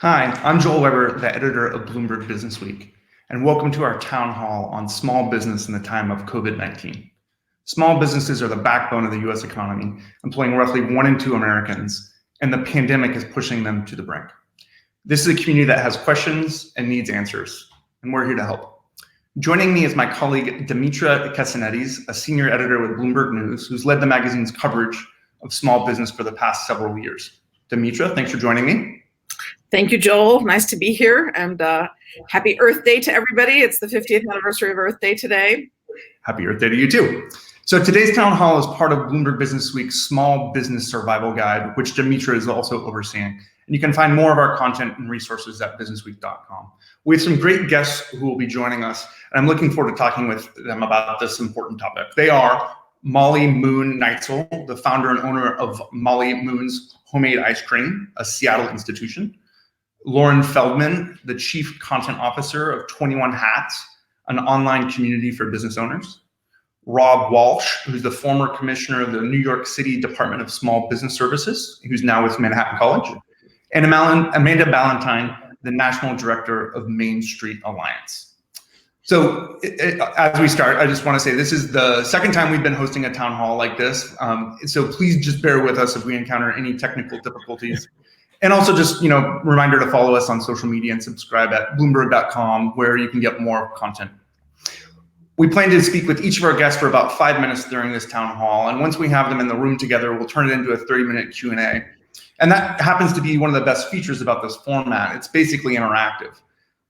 Hi, I'm Joel Weber, the editor of Bloomberg Businessweek, and welcome to our town hall on small business in the time of COVID-19. Small businesses are the backbone of the US economy, employing roughly 1 in 2 Americans, and the pandemic is pushing them to the brink. This is a community that has questions and needs answers, and we're here to help. Joining me is my colleague, Dimitra Kasanidis, a senior editor with Bloomberg News, who's led the magazine's coverage of small business for the past several years. Dimitra, thanks for joining me. Thank you, Joel. Nice to be here, and happy Earth Day to everybody. It's the 50th anniversary of Earth Day today. Happy Earth Day to you too. So today's town hall is part of Bloomberg Businessweek's Small Business Survival Guide, which Dimitra is also overseeing. And you can find more of our content and resources at businessweek.com. We have some great guests who will be joining us, and I'm looking forward to talking with them about this important topic. They are Molly Moon Neitzel, the founder and owner of Molly Moon's Homemade Ice Cream, a Seattle institution. Loren Feldman, the Chief Content Officer of 21 Hats, an online community for business owners. Rob Walsh, who's the former commissioner of the New York City Department of Small Business Services, who's now with Manhattan College. And Amanda Ballantyne, the National Director of Main Street Alliance. So as we start, I just want to say this is the second time we've been hosting a town hall like this. So please just bear with us if we encounter any technical difficulties. And also just, reminder to follow us on social media and subscribe at bloomberg.com, where you can get more content. We plan to speak with each of our guests for about 5 minutes during this town hall. And once we have them in the room together, we'll turn it into a 30-minute Q&A. And that happens to be one of the best features about this format. It's basically interactive.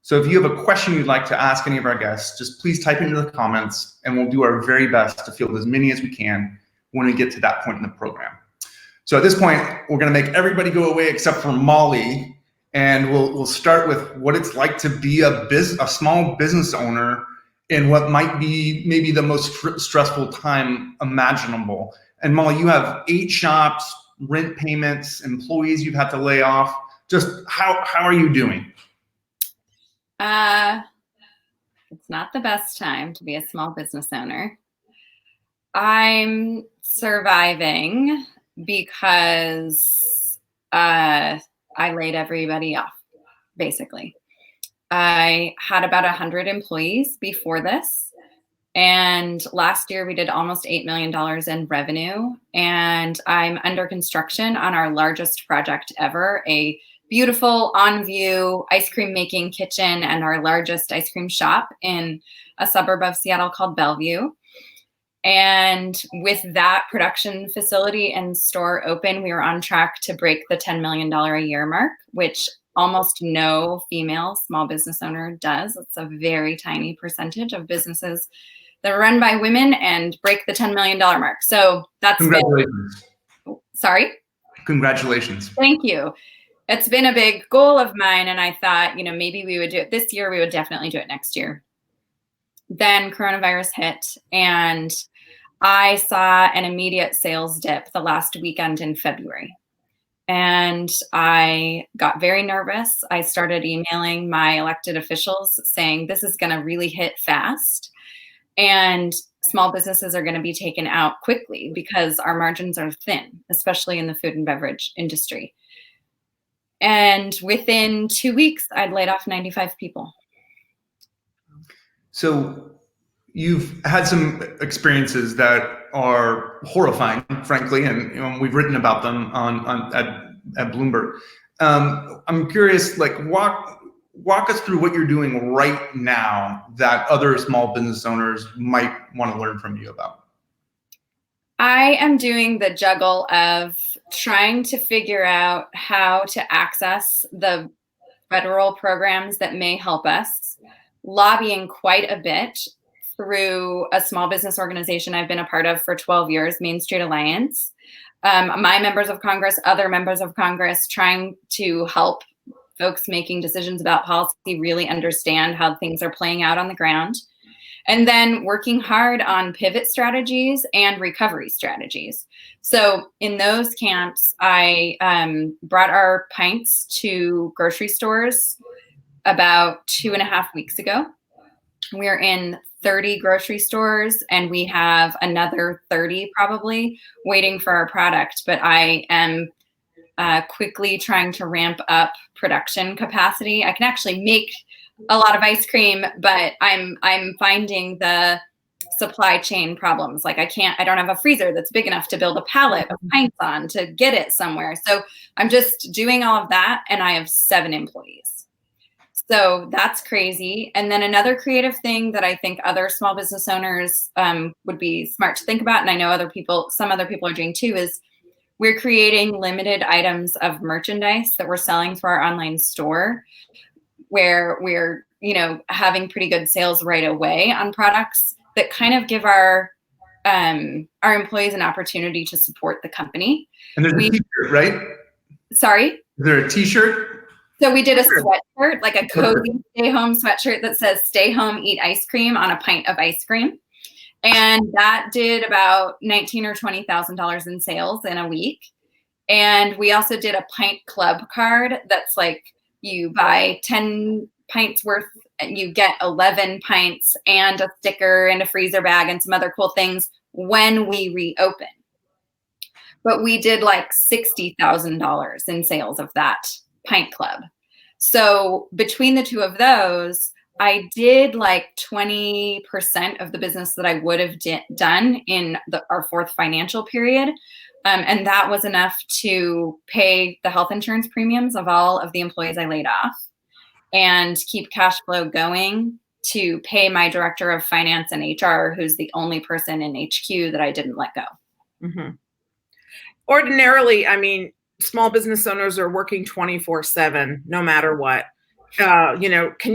So if you have a question you'd like to ask any of our guests, just please type into the comments, and we'll do our very best to field as many as we can when we get to that point in the program. So at this point, we're going to make everybody go away except for Molly, and we'll start with what it's like to be a small business owner in what might be maybe the most stressful time imaginable. And Molly, you have 8 shops, rent payments, employees you've had to lay off. Just how are you doing? It's not the best time to be a small business owner. I'm surviving because I laid everybody off, basically. I had about 100 employees before this, and last year we did almost $8 million in revenue, and I'm under construction on our largest project ever, a beautiful on-view ice cream making kitchen and our largest ice cream shop in a suburb of Seattle called Bellevue. And with that production facility and store open, we were on track to break the $10 million a year mark, which almost no female small business owner does. It's a very tiny percentage of businesses that are run by women and break the $10 million mark. So that's Congratulations. Sorry? Congratulations. Thank you. It's been a big goal of mine, and I thought, maybe we would do it this year. We would definitely do it next year. Then coronavirus hit, and I saw an immediate sales dip the last weekend in February. And I got very nervous. I started emailing my elected officials saying, this is going to really hit fast. And small businesses are going to be taken out quickly because our margins are thin, especially in the food and beverage industry. And within 2 weeks, I'd laid off 95 people. So you've had some experiences that are horrifying, frankly, and we've written about them at Bloomberg. I'm curious, walk us through what you're doing right now that other small business owners might want to learn from you about. I am doing the juggle of trying to figure out how to access the federal programs that may help us, lobbying quite a bit through a small business organization I've been a part of for 12 years, Main Street Alliance. My members of Congress, other members of Congress, trying to help folks making decisions about policy really understand how things are playing out on the ground. And then working hard on pivot strategies and recovery strategies. So in those camps, I brought our pints to grocery stores about 2.5 weeks ago. We're in 30 grocery stores, and we have another 30 probably waiting for our product. But I am quickly trying to ramp up production capacity. I can actually make a lot of ice cream, but I'm finding the supply chain problems. Like I don't have a freezer that's big enough to build a pallet of pints on to get it somewhere. So I'm just doing all of that, and I have 7 employees. So that's crazy. And then another creative thing that I think other small business owners would be smart to think about, and I know some other people are doing too, is we're creating limited items of merchandise that we're selling through our online store, where we're, having pretty good sales right away on products that kind of give our employees an opportunity to support the company. And there's a t-shirt, right? Sorry? Is there a t-shirt? So we did a sweatshirt, like a cozy stay home sweatshirt that says "Stay home, eat ice cream" on a pint of ice cream. And that did about $19,000 or $20,000 in sales in a week. And we also did a pint club card that's like you buy 10 pints worth, you get 11 pints and a sticker and a freezer bag and some other cool things when we reopen. But we did like $60,000 in sales of that pint club. So between the two of those, I did like 20% of the business that I would have done in our 4th financial period. And that was enough to pay the health insurance premiums of all of the employees I laid off and keep cash flow going to pay my director of finance and HR, who's the only person in HQ that I didn't let go. Mm-hmm. Ordinarily, I mean, small business owners are working 24/7, no matter what. Can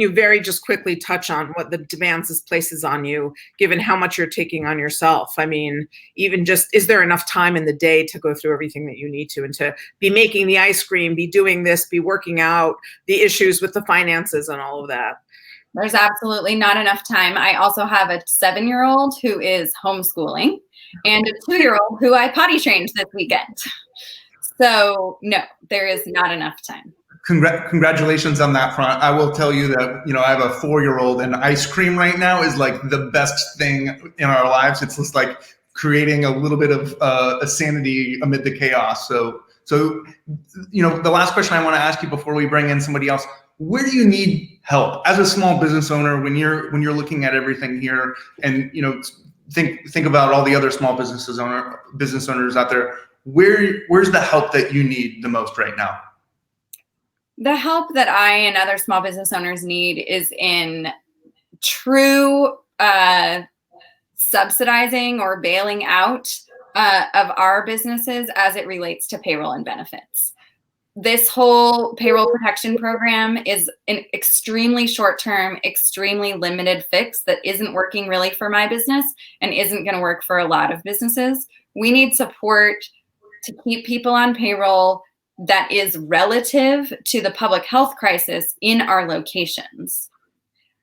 you just quickly touch on what the demands this places on you, given how much you're taking on yourself? I mean, even just, is there enough time in the day to go through everything that you need to, and to be making the ice cream, be doing this, be working out, the issues with the finances and all of that? There's absolutely not enough time. I also have a 7-year-old who is homeschooling and a 2-year-old who I potty trained this weekend. So no, there is not enough time. Congratulations on that front. I will tell you that, I have a 4-year-old, and ice cream right now is like the best thing in our lives. It's just like creating a little bit of a sanity amid the chaos. So, the last question I want to ask you before we bring in somebody else: where do you need help as a small business owner when you're looking at everything here, and think about all the other small business owners out there? Where's the help that you need the most right now? The help that I and other small business owners need is in true subsidizing or bailing out of our businesses as it relates to payroll and benefits. This whole payroll protection program is an extremely short-term, extremely limited fix that isn't working really for my business and isn't going to work for a lot of businesses. We need support to keep people on payroll that is relative to the public health crisis in our locations.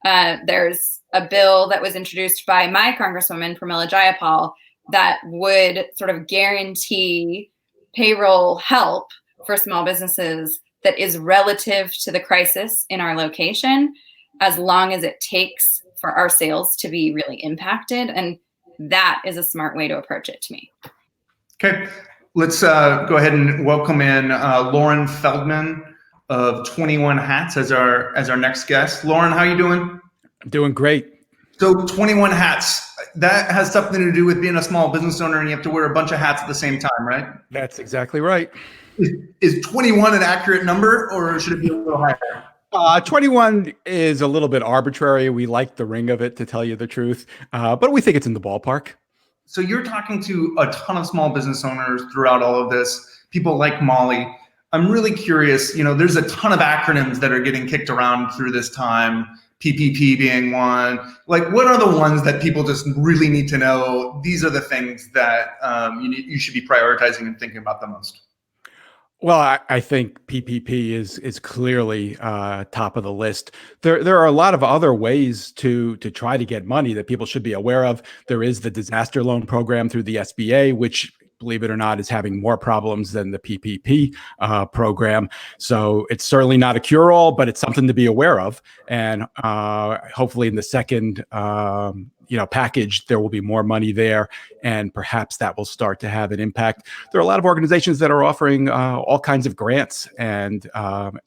There's a bill that was introduced by my Congresswoman, Pramila Jayapal, that would sort of guarantee payroll help for small businesses that is relative to the crisis in our location, as long as it takes for our sales to be really impacted. And that is a smart way to approach it to me. Okay. Let's go ahead and welcome in Loren Feldman of 21 Hats as our next guest. Loren, how are you doing? I'm doing great. So 21 hats, that has something to do with being a small business owner, and you have to wear a bunch of hats at the same time, right? That's exactly right. Is 21 an accurate number, or should it be a little higher? 21 is a little bit arbitrary. We like the ring of it, to tell you the truth, but we think it's in the ballpark. So you're talking to a ton of small business owners throughout all of this, people like Molly. I'm really curious, there's a ton of acronyms that are getting kicked around through this time, PPP being one. Like, what are the ones that people just really need to know? These are the things that you should be prioritizing and thinking about the most. Well, I think PPP is clearly top of the list. There are a lot of other ways to try to get money that people should be aware of. There is the disaster loan program through the SBA, which, believe it or not, is having more problems than the PPP program. So it's certainly not a cure-all, but it's something to be aware of. And hopefully in the second package, there will be more money there, and perhaps that will start to have an impact. There are a lot of organizations that are offering all kinds of grants, and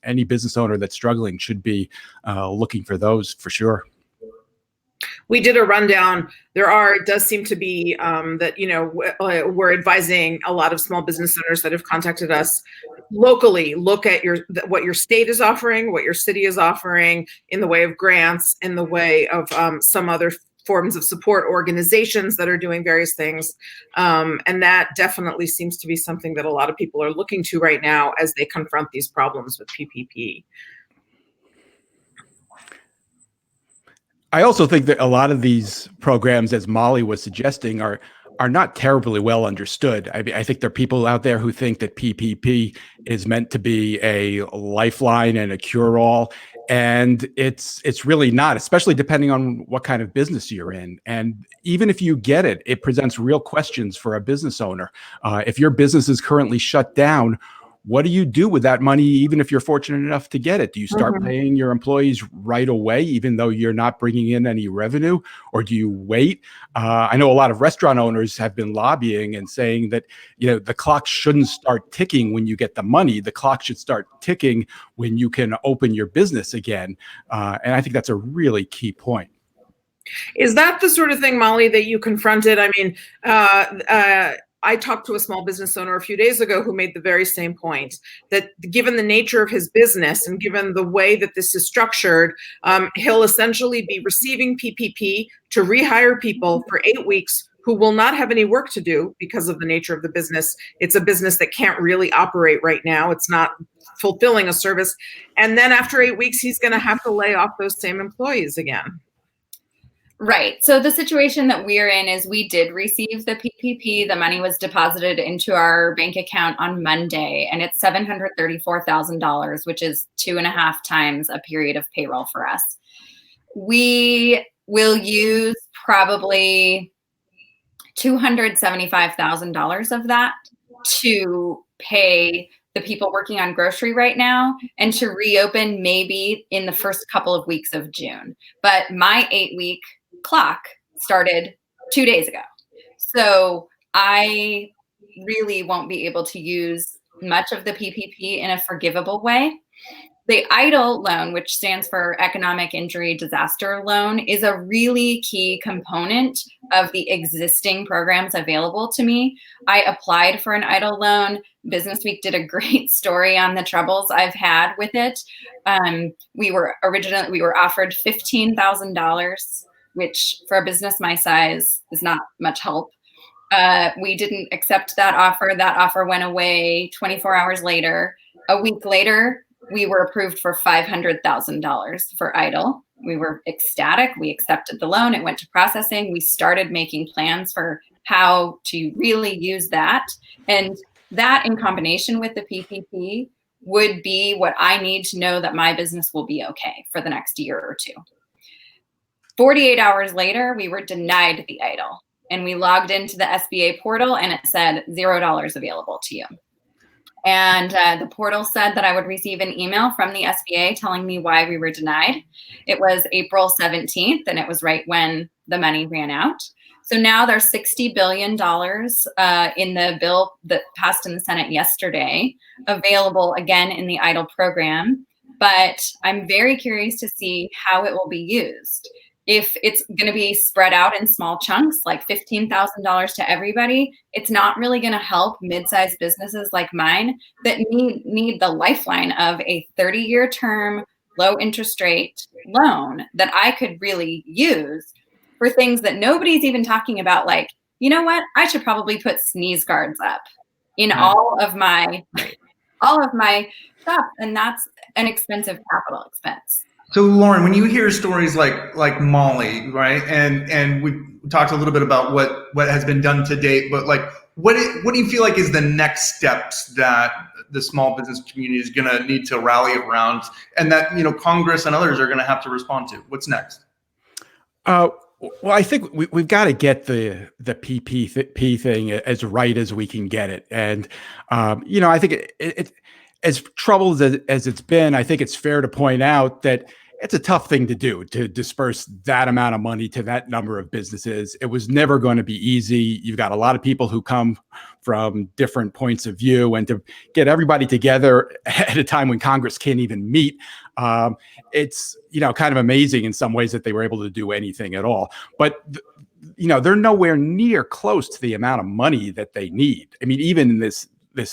any business owner that's struggling should be looking for those for sure. We did a rundown. It does seem to be that, we're advising a lot of small business owners that have contacted us locally, look at what your state is offering, what your city is offering in the way of grants, in the way of some other forms of support, organizations that are doing various things. And that definitely seems to be something that a lot of people are looking to right now as they confront these problems with PPP. I also think that a lot of these programs, as Molly was suggesting, are not terribly well understood. I think there are people out there who think that PPP is meant to be a lifeline and a cure-all, and it's really not, especially depending on what kind of business you're in. And even if you get it, it presents real questions for a business owner. If your business is currently shut down, what do you do with that money, even if you're fortunate enough to get it? Do you start paying your employees right away, even though you're not bringing in any revenue? Or do you wait? I know a lot of restaurant owners have been lobbying and saying that, the clock shouldn't start ticking when you get the money. The clock should start ticking when you can open your business again. And I think that's a really key point. Is that the sort of thing, Molly, that you confronted? I mean, I talked to a small business owner a few days ago who made the very same point, that given the nature of his business and given the way that this is structured, he'll essentially be receiving PPP to rehire people for 8 weeks who will not have any work to do because of the nature of the business. It's a business that can't really operate right now. It's not fulfilling a service. And then after 8 weeks, he's going to have to lay off those same employees again. Right. So the situation that we're in is we did receive the PPP. The money was deposited into our bank account on Monday, and it's $734,000, which is 2.5 times a period of payroll for us. We will use probably $275,000 of that to pay the people working on grocery right now and to reopen maybe in the first couple of weeks of June. But my 8-week clock started 2 days ago. So I really won't be able to use much of the PPP in a forgivable way. The EIDL loan, which stands for Economic Injury Disaster Loan, is a really key component of the existing programs available to me. I applied for an EIDL loan. Business Week did a great story on the troubles I've had with it. We were offered $15,000, which for a business my size is not much help. We didn't accept that offer. That offer went away 24 hours later. A week later, we were approved for $500,000 for EIDL. We were ecstatic. We accepted the loan. It went to processing. We started making plans for how to really use that. And that in combination with the PPP would be what I need to know that my business will be okay for the next year or two. 48 hours later, we were denied the EIDL. And we logged into the SBA portal and it said $0 available to you. And the portal said that I would receive an email from the SBA telling me why we were denied. It was April 17th, and it was right when the money ran out. So now there's $60 billion in the bill that passed in the Senate yesterday, available again in the EIDL program. But I'm very curious to see how it will be used. If it's going to be spread out in small chunks, like $15,000 to everybody, it's not really going to help mid-sized businesses like mine that need the lifeline of a 30-year term, low interest rate loan that I could really use for things that nobody's even talking about. Like, you know what? I should probably put sneeze guards up in all of my stuff, and that's an expensive capital expense. So Loren, when you hear stories like Molly, right, and we talked a little bit about what has been done to date, but like what do you feel like is the next steps that the small business community is going to need to rally around, and that Congress and others are going to have to respond to? What's next? Well, I think we've got to get the PPP thing as right as we can get it, and I think it as troubled as it's been, I think it's fair to point out that it's a tough thing to do, to disperse that amount of money to that number of businesses. It was never going to be easy. You've got a lot of people who come from different points of view, and to get everybody together at a time when Congress can't even meet, it's, kind of amazing in some ways that they were able to do anything at all. But they're nowhere near close to the amount of money that they need. I mean, even in this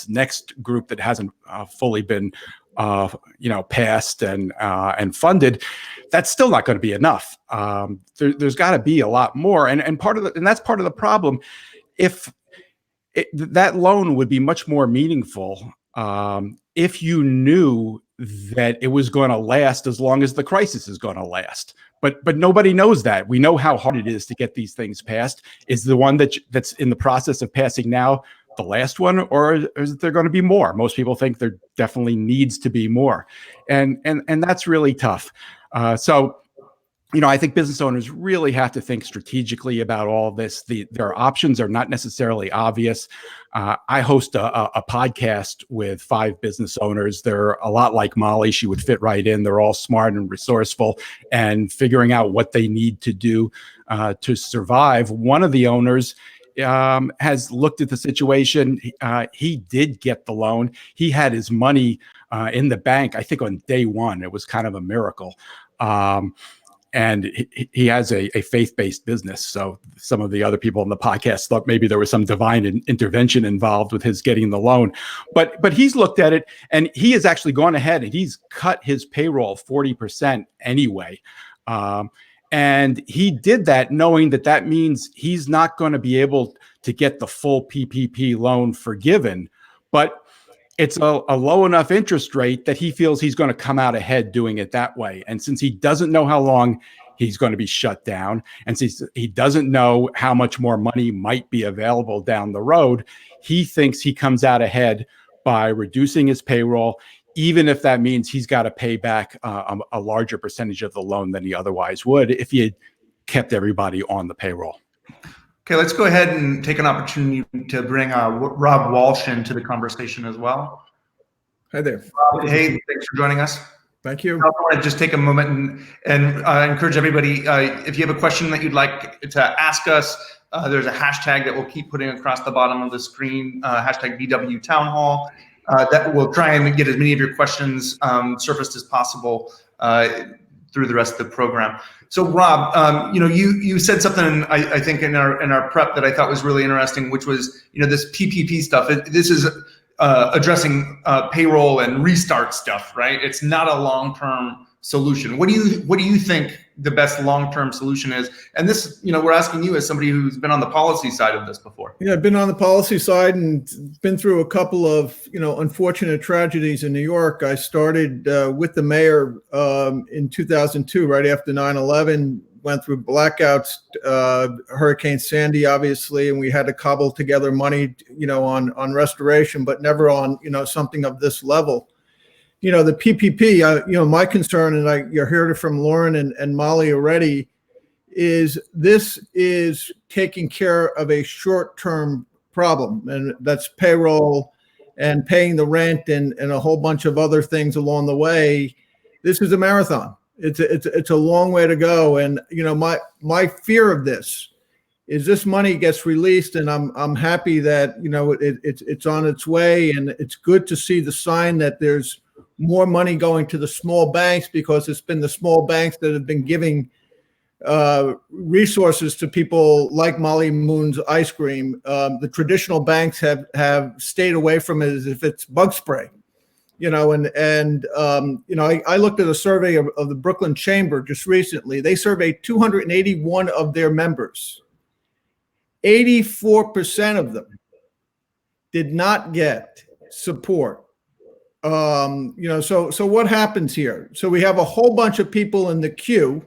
next group that hasn't fully been passed and funded, that's still not going to be enough. There's got to be a lot more, and that's part of the problem. If that loan would be much more meaningful if you knew that it was going to last as long as the crisis is going to last. But nobody knows that. We know how hard it is to get these things passed. Is the one that's in the process of passing now the last one, or is there going to be more? Most people think there definitely needs to be more, and that's really tough. So I think business owners really have to think strategically about all of this. Their options are not necessarily obvious. I host a podcast with 5 business owners. They're a lot like Molly. She would fit right in. They're all smart and resourceful and figuring out what they need to do to survive. One of the owners has looked at the situation. He did get the loan. He had his money in the bank, I think, on day one. It was kind of a miracle. And he has a faith-based business. So some of the other people on the podcast thought maybe there was some divine intervention involved with his getting the loan. But he's looked at it, and he has actually gone ahead and he's cut his payroll 40% anyway. And he did that knowing that means he's not going to be able to get the full PPP loan forgiven. But it's a low enough interest rate that he feels he's going to come out ahead doing it that way. And since he doesn't know how long he's going to be shut down, and since he doesn't know how much more money might be available down the road, he thinks he comes out ahead by reducing his payroll, even if that means he's got to pay back a larger percentage of the loan than he otherwise would if he had kept everybody on the payroll. Okay, let's go ahead and take an opportunity to bring Rob Walsh into the conversation as well. Hi there. Hey, thanks for joining us. Thank you. I want to just take a moment and encourage everybody, if you have a question that you'd like to ask us, there's a hashtag that we'll keep putting across the bottom of the screen, hashtag BW Town Hall, that will try and get as many of your questions surfaced as possible through the rest of the program. So Rob, you said something I think in our prep that I thought was really interesting, which was this PPP stuff. This is addressing payroll and restart stuff, right? It's not a long-term solution. What do you think the best long-term solution is? And this, we're asking you as somebody who's been on the policy side of this before. Yeah, I've been on the policy side and been through a couple of, unfortunate tragedies in New York. I started with the mayor in 2002, right after 9/11, went through blackouts, Hurricane Sandy, obviously, and we had to cobble together money, on restoration, but never on, something of this level. The PPP, my concern, and you heard it from Loren and Molly already, is this is taking care of a short-term problem, and that's payroll and paying the rent and a whole bunch of other things along the way. This is a marathon. It's a long way to go, and my fear of this is this money gets released, and I'm happy that it's on its way, and it's good to see the sign that there's more money going to the small banks, because it's been the small banks that have been giving resources to people like Molly Moon's ice cream. The traditional banks have stayed away from it as if it's bug spray. I looked at a survey of the Brooklyn Chamber just recently. They surveyed 281 of their members. 84% of them did not get support. So what happens here? So we have a whole bunch of people in the queue.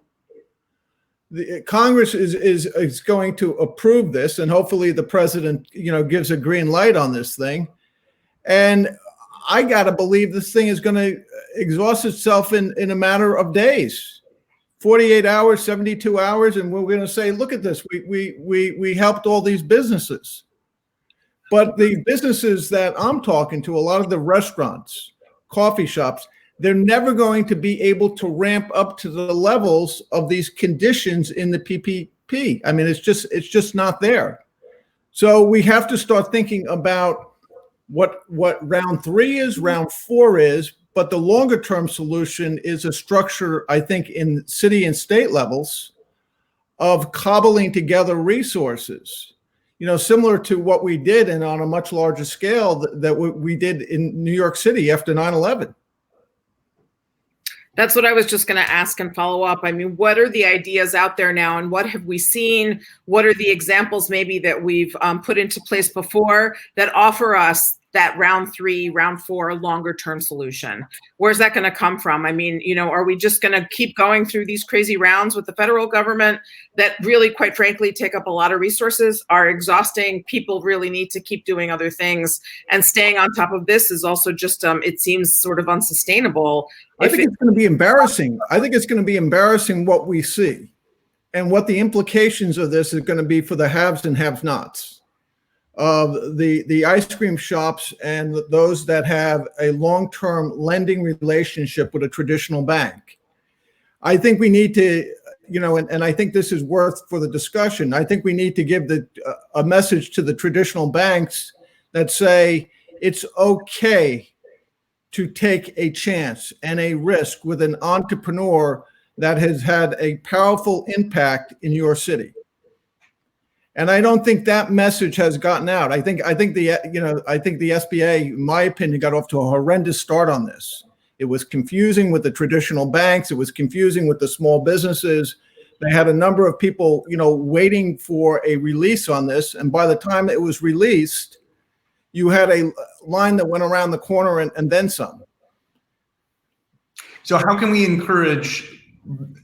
The Congress is going to approve this, and hopefully the president, gives a green light on this thing. And I got to believe this thing is going to exhaust itself in a matter of days, 48 hours, 72 hours. And we're going to say, look at this. We helped all these businesses. But the businesses that I'm talking to, a lot of the restaurants, coffee shops, they're never going to be able to ramp up to the levels of these conditions in the PPP. I mean, it's just not there. So we have to start thinking about what round 3 is, round 4 is, but the longer term solution is a structure, I think, in city and state levels of cobbling together resources, similar to what we did and on a much larger scale that we did in New York City after 9/11. That's what I was just going to ask and follow up. I mean, what are the ideas out there now, and what have we seen? What are the examples maybe that we've put into place before that offer us that round 3, round 4, longer term solution? Where's that going to come from? I mean, are we just going to keep going through these crazy rounds with the federal government that really, quite frankly, take up a lot of resources, are exhausting? People really need to keep doing other things, and staying on top of this is also just, it seems sort of unsustainable. I think it's going to be embarrassing. I think it's going to be embarrassing what we see and what the implications of this is going to be for the haves and have-nots. The ice cream shops and those that have a long-term lending relationship with a traditional bank. I think we need to, and I think this is worth for the discussion. I think we need to give a message to the traditional banks that say it's okay to take a chance and a risk with an entrepreneur that has had a powerful impact in your city. And I don't think that message has gotten out. I think the SBA, in my opinion, got off to a horrendous start on this. It was confusing with the traditional banks. It was confusing with the small businesses. They had a number of people, waiting for a release on this. And by the time it was released, you had a line that went around the corner and then some. So how can we encourage,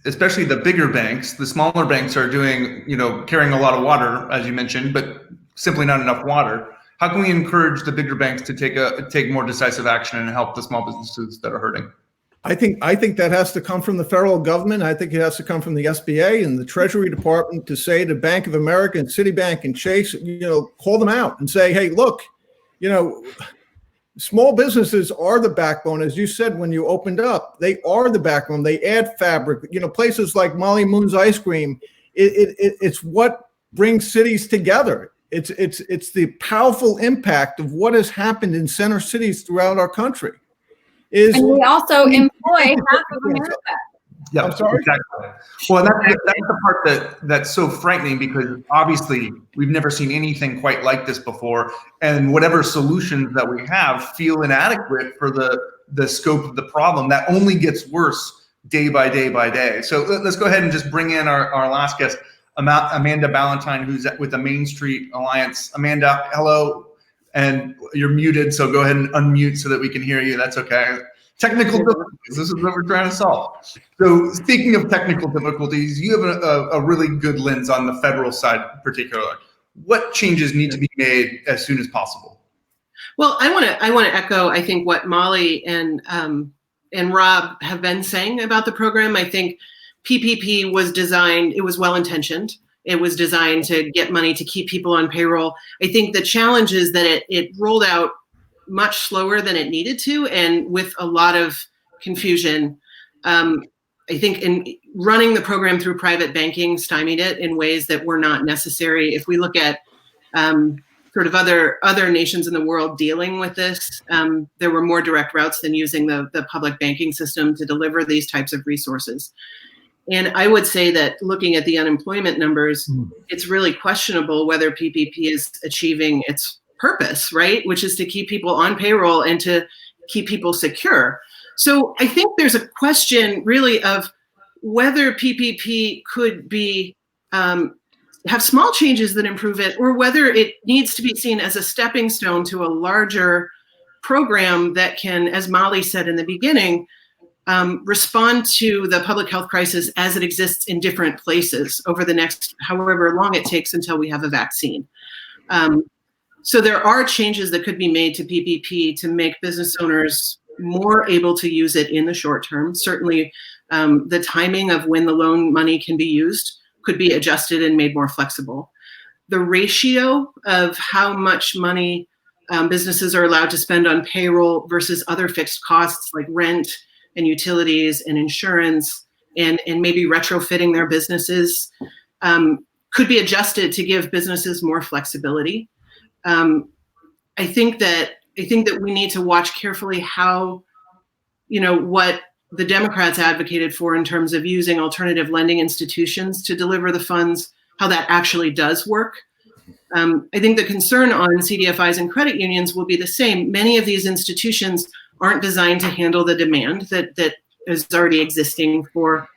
especially the bigger banks? The smaller banks are doing, carrying a lot of water, as you mentioned, but simply not enough water. How can we encourage the bigger banks to take more decisive action and help the small businesses that are hurting? I think that has to come from the federal government. I think it has to come from the SBA and the Treasury Department to say to Bank of America and Citibank and Chase, call them out and say, hey, look, small businesses are the backbone. As you said, when you opened up, they are the backbone. They add fabric, places like Molly Moon's ice cream. It's what brings cities together. It's the powerful impact of what has happened in center cities throughout our country. And we also employ half of America. Yeah, I'm sorry? Exactly. Well, that's the part that's so frightening, because obviously we've never seen anything quite like this before, and whatever solutions that we have feel inadequate for the scope of the problem that only gets worse day by day by day. So let's go ahead and just bring in our last guest, Amanda Ballantyne, who's with the Main Street Alliance. Amanda, hello, and you're muted, so go ahead and unmute so that we can hear you. That's okay. Technical difficulties, this is what we're trying to solve. So speaking of technical difficulties, you have a really good lens on the federal side in particular. What changes need to be made as soon as possible? Well, I want to echo, I think, what Molly and Rob have been saying about the program. I think PPP was designed, it was well-intentioned. It was designed to get money to keep people on payroll. I think the challenge is that it rolled out much slower than it needed to, and with a lot of confusion. I think in running the program through private banking stymied it in ways that were not necessary. If we look at sort of other nations in the world dealing with this, there were more direct routes than using the public banking system to deliver these types of resources. And I would say that looking at the unemployment numbers, it's really questionable whether PPP is achieving its purpose, right? Which is to keep people on payroll and to keep people secure. So I think there's a question really of whether PPP could be have small changes that improve it, or whether it needs to be seen as a stepping stone to a larger program that can, as Molly said in the beginning, respond to the public health crisis as it exists in different places over the next however long it takes until we have a vaccine. So there are changes that could be made to PPP to make business owners more able to use it in the short term. Certainly, the timing of when the loan money can be used could be adjusted and made more flexible. The ratio of how much money businesses are allowed to spend on payroll versus other fixed costs like rent, and utilities and insurance and maybe retrofitting their businesses could be adjusted to give businesses more flexibility. I think that we need to watch carefully how, what the Democrats advocated for in terms of using alternative lending institutions to deliver the funds, how that actually does work. I think the concern on CDFIs and credit unions will be the same. Many of these institutions aren't designed to handle the demand that is already existing for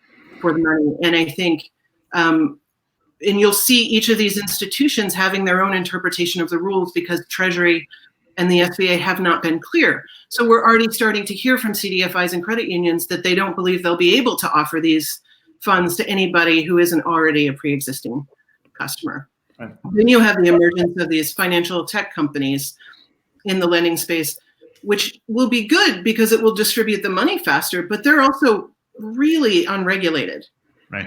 the money. And I think, and you'll see each of these institutions having their own interpretation of the rules because Treasury and the SBA have not been clear. So we're already starting to hear from CDFIs and credit unions that they don't believe they'll be able to offer these funds to anybody who isn't already a pre-existing customer. Right. Then you have the emergence of these financial tech companies in the lending space, which will be good because it will distribute the money faster, but they're also really unregulated. Right.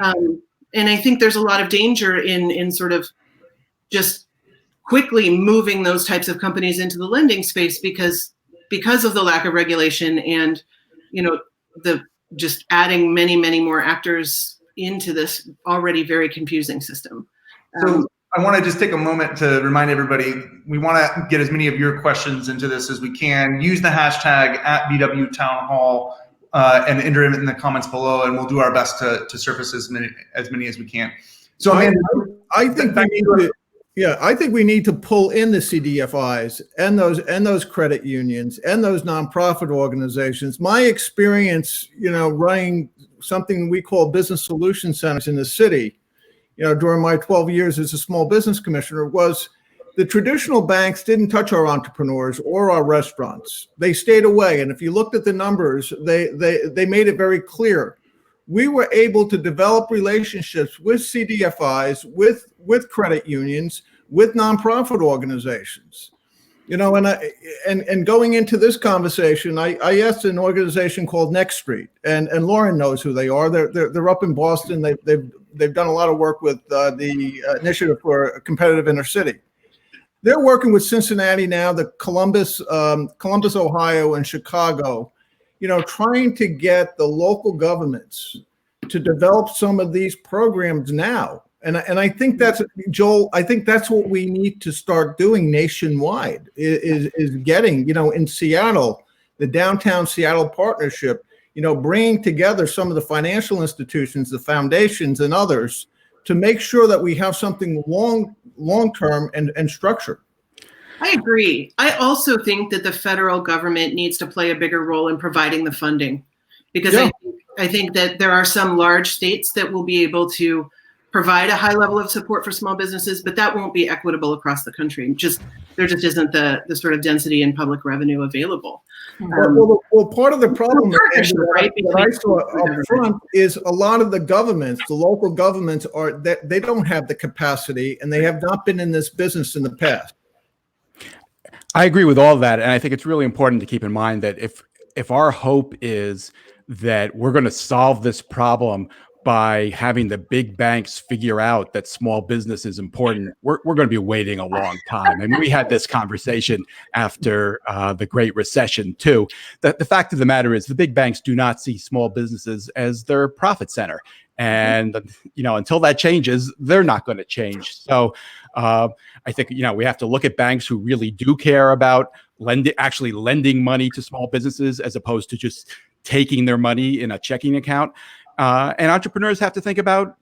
And I think there's a lot of danger in sort of just quickly moving those types of companies into the lending space because of the lack of regulation and, the just adding many, many more actors into this already very confusing system. So I want to just take a moment to remind everybody, we want to get as many of your questions into this as we can. Use the hashtag @BW Town Hall and enter them in the comments below, and we'll do our best to surface as many as we can. So Amanda, I think we need to pull in the CDFIs and those credit unions and those nonprofit organizations. My experience, running something we call business solution centers in the city, during my 12 years as a small business commissioner, was the traditional banks didn't touch our entrepreneurs or our restaurants. They stayed away. And if you looked at the numbers, they made it very clear. We were able to develop relationships with CDFIs, with credit unions, with nonprofit organizations. And going into this conversation, I asked an organization called Next Street, and Loren knows who they are. They're up in Boston. They've done a lot of work with the Initiative for a Competitive Inner City. They're working with Cincinnati now, the Columbus, Ohio, and Chicago, trying to get the local governments to develop some of these programs now. And I think that's, Joel, I think that's what we need to start doing nationwide is getting, in Seattle, the Downtown Seattle Partnership, bringing together some of the financial institutions, the foundations and others to make sure that we have something long-term and structured. I agree. I also think that the federal government needs to play a bigger role in providing the funding because I think that there are some large states that will be able to provide a high level of support for small businesses, but that won't be equitable across the country. There just isn't the sort of density in public revenue available. Well, part of the problem that I saw up front is a lot of the governments, the local governments, they don't have the capacity and they have not been in this business in the past. I agree with all of that. And I think it's really important to keep in mind that if our hope is that we're going to solve this problem by having the big banks figure out that small business is important, we're going to be waiting a long time. And we had this conversation after the Great Recession too. The fact of the matter is the big banks do not see small businesses as their profit center. And, until that changes, they're not going to change. So I think, we have to look at banks who really do care about actually lending money to small businesses as opposed to just taking their money in a checking account. And entrepreneurs have to think about,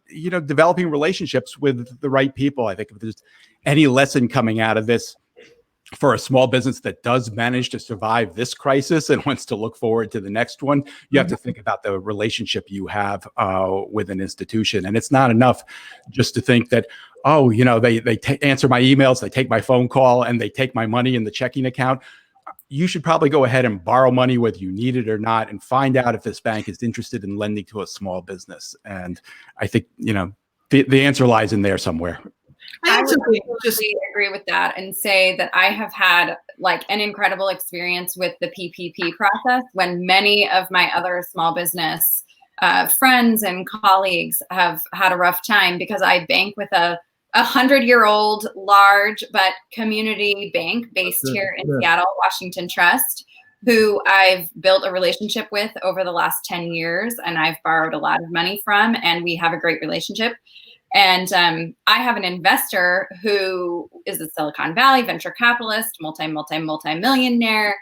developing relationships with the right people. I think if there's any lesson coming out of this for a small business that does manage to survive this crisis and wants to look forward to the next one, you have to think about the relationship you have with an institution. And it's not enough just to think that, they answer my emails, they take my phone call, and they take my money in the checking account. You should probably go ahead and borrow money whether you need it or not and find out if this bank is interested in lending to a small business. And I think, the answer lies in there somewhere. I would just agree with that and say that I have had an incredible experience with the PPP process when many of my other small business friends and colleagues have had a rough time because I bank with a 100-year-old large but community bank based here in Seattle, Washington Trust. who I've built a relationship with over the last 10 years, and I've borrowed a lot of money from, and we have a great relationship. And I have an investor who is a Silicon Valley venture capitalist, multi-millionaire.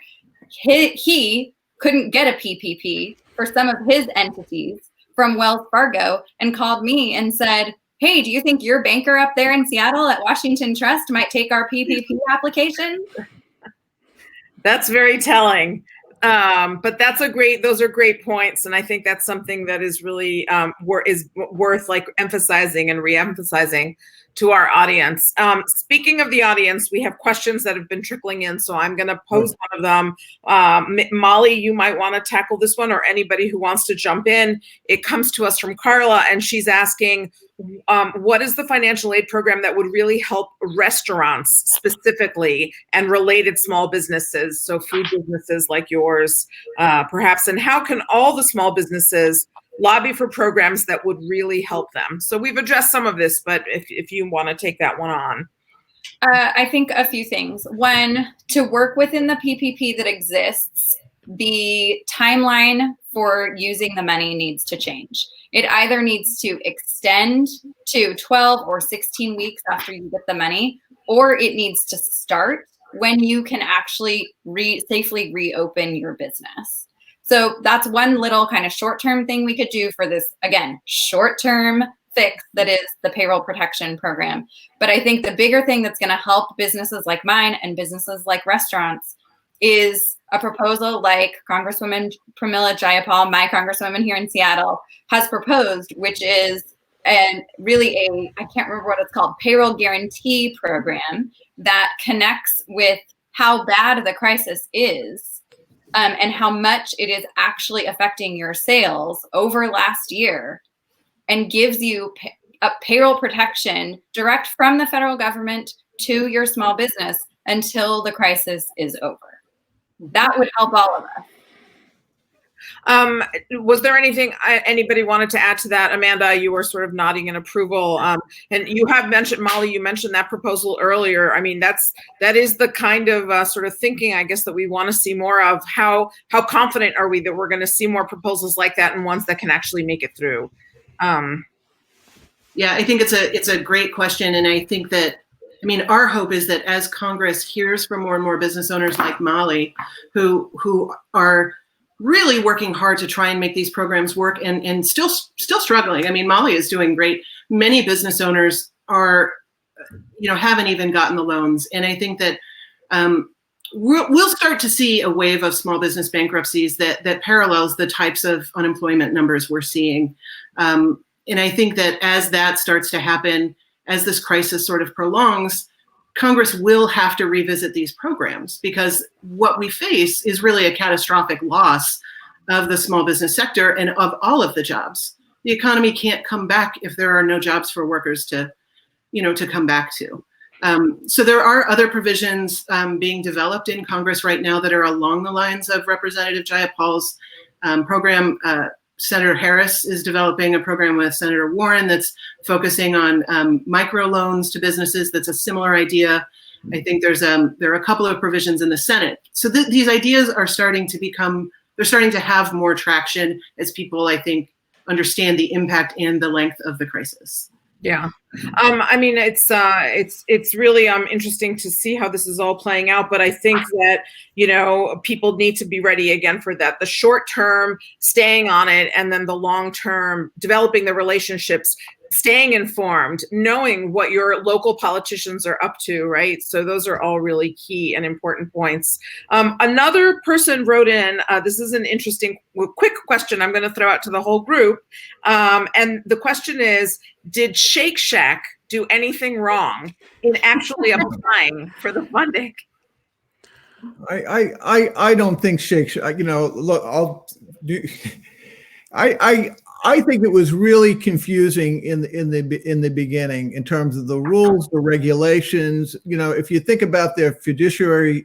He couldn't get a PPP for some of his entities from Wells Fargo and called me and said, hey, do you think your banker up there in Seattle at Washington Trust might take our PPP application? That's very telling. But those are great points. And I think that's something that is really worth like emphasizing and re-emphasizing to our audience. Speaking of the audience, we have questions that have been trickling in, so I'm going to pose one of them. Molly, you might want to tackle this one, or anybody who wants to jump in. It comes to us from Carla, and she's asking, what is the financial aid program that would really help restaurants specifically and related small businesses, so food businesses like yours, perhaps, and how can all the small businesses lobby for programs that would really help them? So we've addressed some of this, but if you want to take that one on. I think a few things. One, to work within the PPP that exists, the timeline for using the money needs to change. It either needs to extend to 12 or 16 weeks after you get the money, or it needs to start when you can actually safely reopen your business. So that's one little kind of short-term thing we could do for this, again, short-term fix that is the payroll protection program. But I think the bigger thing that's going to help businesses like mine and businesses like restaurants is a proposal like Congresswoman Pramila Jayapal, my congresswoman here in Seattle, has proposed, which is I can't remember what it's called, payroll guarantee program that connects with how bad the crisis is and how much it is actually affecting your sales over last year, and gives you a payroll protection direct from the federal government to your small business until the crisis is over. That would help all of us. Was there anything anybody wanted to add to that? Amanda, you were sort of nodding in approval. And you have mentioned, Molly, you mentioned that proposal earlier. I mean, that is the kind of sort of thinking, I guess, that we want to see more of. How confident are we that we're going to see more proposals like that and ones that can actually make it through? Yeah, I think it's a great question. And I think that, our hope is that as Congress hears from more and more business owners like Molly, who are really working hard to try and make these programs work and still struggling. Molly is doing great. Many business owners are, haven't even gotten the loans. And I think that we'll start to see a wave of small business bankruptcies that parallels the types of unemployment numbers we're seeing. And I think that as that starts to happen, as this crisis sort of prolongs, Congress will have to revisit these programs, because what we face is really a catastrophic loss of the small business sector and of all of the jobs. The economy can't come back if there are no jobs for workers to come back to. So there are other provisions being developed in Congress right now that are along the lines of Representative Jayapal's program. Senator Harris is developing a program with Senator Loren that's focusing on microloans to businesses. That's a similar idea. I think there are a couple of provisions in the Senate. So these ideas are starting to have more traction as people, I think, understand the impact and the length of the crisis. Yeah. It's really interesting to see how this is all playing out, but I think that, people need to be ready again for that. The short term, staying on it, and then the long term, developing the relationships, staying informed, knowing what your local politicians are up to, right? So those are all really key and important points. Another person wrote in, this is an interesting, quick question I'm going to throw out to the whole group. And the question is, did Shake Shack do anything wrong in actually applying for the funding? I don't think Shake Shack, look, I think it was really confusing in the beginning in terms of the rules, the regulations. If you think about their fiduciary,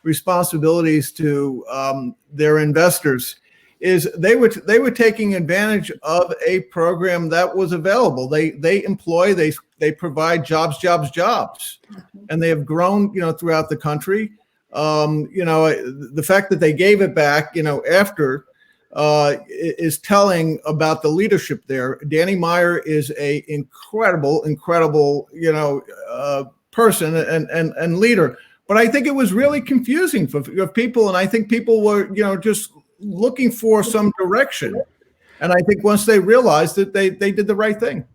responsibilities to their investors, is they were taking advantage of a program that was available. They employ, they provide jobs, and they have grown, throughout the country. The fact that they gave it back, after is telling about the leadership there. Danny Meyer is a incredible, person and leader. But I think it was really confusing for people, and I think people were, just looking for some direction. And I think once they realized it, they did the right thing.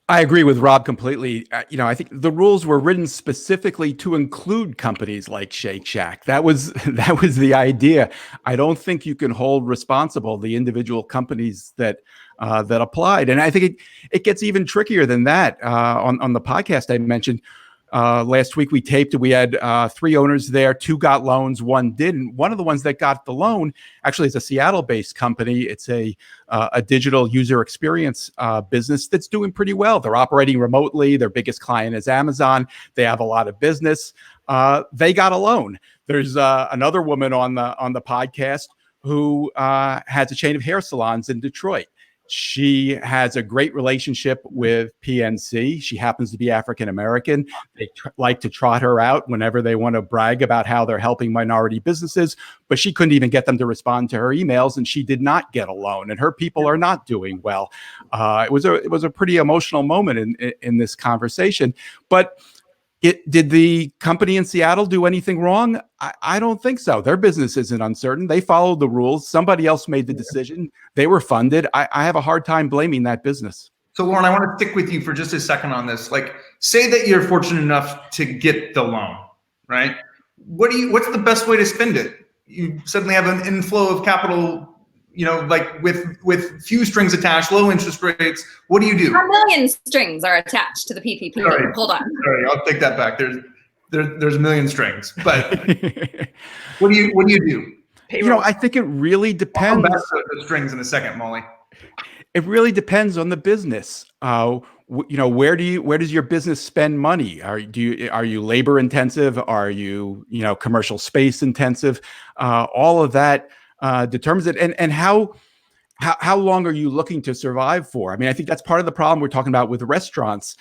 I agree with Rob completely. I think the rules were written specifically to include companies like Shake Shack. That was the idea. I don't think you can hold responsible the individual companies that applied. And I think it gets even trickier than that. On the podcast I mentioned last week, we taped. We had 3 owners there. 2 got loans, 1 didn't. One of the ones that got the loan actually is a Seattle-based company. It's a digital user experience business that's doing pretty well. They're operating remotely. Their biggest client is Amazon. They have a lot of business. They got a loan. There's another woman on the podcast who has a chain of hair salons in Detroit. She has a great relationship with PNC. She happens to be African American. They like to trot her out whenever they want to brag about how they're helping minority businesses, but she couldn't even get them to respond to her emails, and she did not get a loan, and her people are not doing well. It was a pretty emotional moment in this conversation, but did the company in Seattle do anything wrong? I don't think so. Their business isn't uncertain. They followed the rules. Somebody else made the decision. They were funded. I have a hard time blaming that business. So Loren, I want to stick with you for just a second on this. Like, say that you're fortunate enough to get the loan, right? What's the best way to spend it? You suddenly have an inflow of capital, like with few strings attached, low interest rates. What do you do? 1 million strings are attached to the PPP. Sorry. Hold on. Sorry, I'll take that back. There's a million strings, but what do you do? I think it really depends. I'll come back to the strings in a second, Molly. It really depends on the business. Where does your business spend money? Are you labor intensive? Are you commercial space intensive? All of that determines it. And how long are you looking to survive for? I mean, I think that's part of the problem we're talking about with restaurants.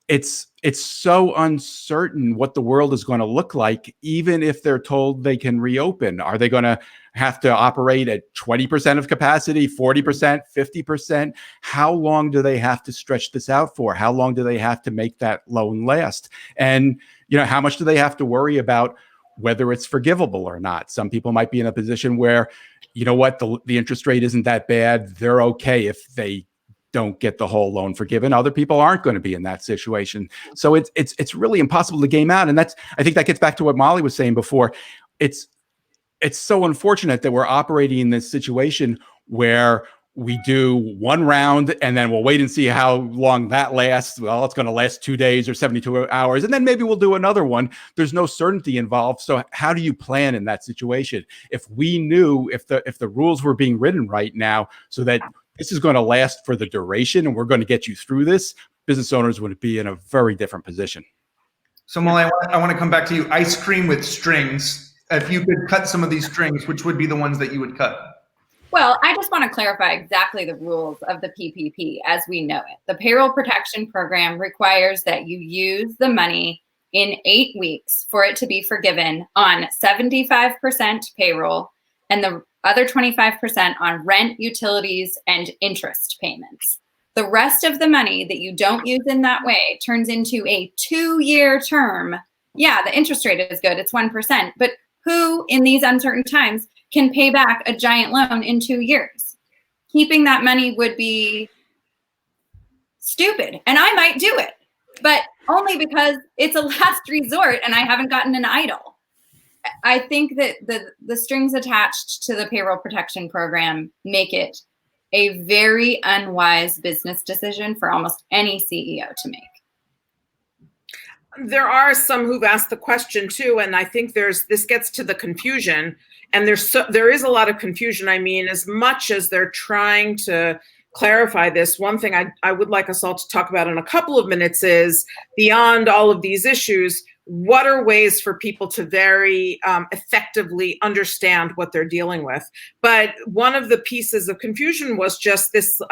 It's so uncertain what the world is going to look like, even if they're told they can reopen. Are they going to have to operate at 20% of capacity, 40%, 50%? How long do they have to stretch this out for? How long do they have to make that loan last? And, how much do they have to worry about whether it's forgivable or not? Some people might be in a position where, the interest rate isn't that bad. They're okay if they don't get the whole loan forgiven. Other people aren't going to be in that situation. So it's really impossible to game out. And I think that gets back to what Molly was saying before. It's so unfortunate that we're operating in this situation where we do one round and then we'll wait and see how long that lasts. Well, it's going to last 2 days or 72 hours. And then maybe we'll do another one. There's no certainty involved. So how do you plan in that situation? If we knew, if the rules were being written right now so that this is going to last for the duration and we're going to get you through this, business owners would be in a very different position. So Molly, I want to come back to you. Ice cream with strings. If you could cut some of these strings, which would be the ones that you would cut? Well, I just want to clarify exactly the rules of the PPP as we know it. The Payroll Protection Program requires that you use the money in 8 weeks for it to be forgiven on 75% payroll and the other 25% on rent, utilities, and interest payments. The rest of the money that you don't use in that way turns into a 2-year term. Yeah, the interest rate is good. It's 1%. But who in these uncertain times can pay back a giant loan in 2 years? Keeping that money would be stupid. And I might do it, but only because it's a last resort and I haven't gotten an idle. I think that the strings attached to the Payroll Protection Program make it a very unwise business decision for almost any CEO to make. There are some who've asked the question too, and I think this gets to the confusion, and there is a lot of confusion. I mean, as much as they're trying to clarify this, one thing I would like us all to talk about in a couple of minutes is, beyond all of these issues, what are ways for people to very effectively understand what they're dealing with? But one of the pieces of confusion was just this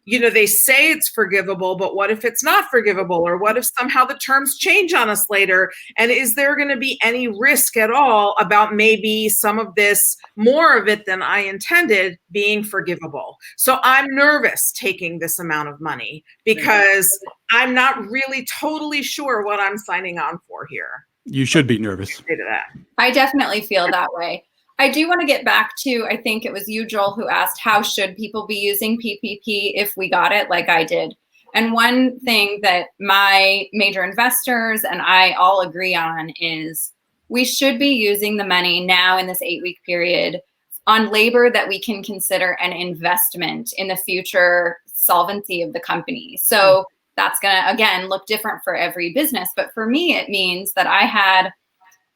they say it's forgivable, but what if it's not forgivable? Or what if somehow the terms change on us later? And is there going to be any risk at all about maybe some of this, more of it than I intended, being forgivable? So I'm nervous taking this amount of money because I'm not really totally sure what I'm signing on for here. You should be nervous. Say to that. I definitely feel that way. I do want to get back to, I think it was you, Joel, who asked, how should people be using PPP if we got it like I did? And one thing that my major investors and I all agree on is we should be using the money now in this 8-week period on labor that we can consider an investment in the future solvency of the company. So that's going to, again, look different for every business. But for me, it means that I had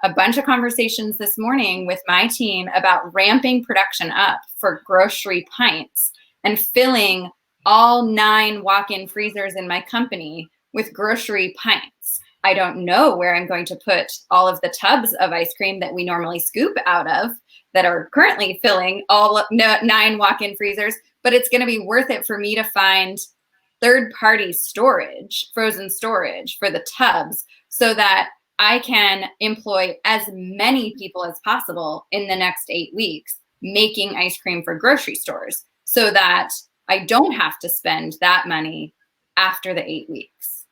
a bunch of conversations this morning with my team about ramping production up for grocery pints and filling all 9 walk-in freezers in my company with grocery pints. I don't know where I'm going to put all of the tubs of ice cream that we normally scoop out of that are currently filling all 9 walk-in freezers, but it's going to be worth it for me to find third-party storage, frozen storage for the tubs so that I can employ as many people as possible in the next 8 weeks making ice cream for grocery stores so that I don't have to spend that money after the 8 weeks.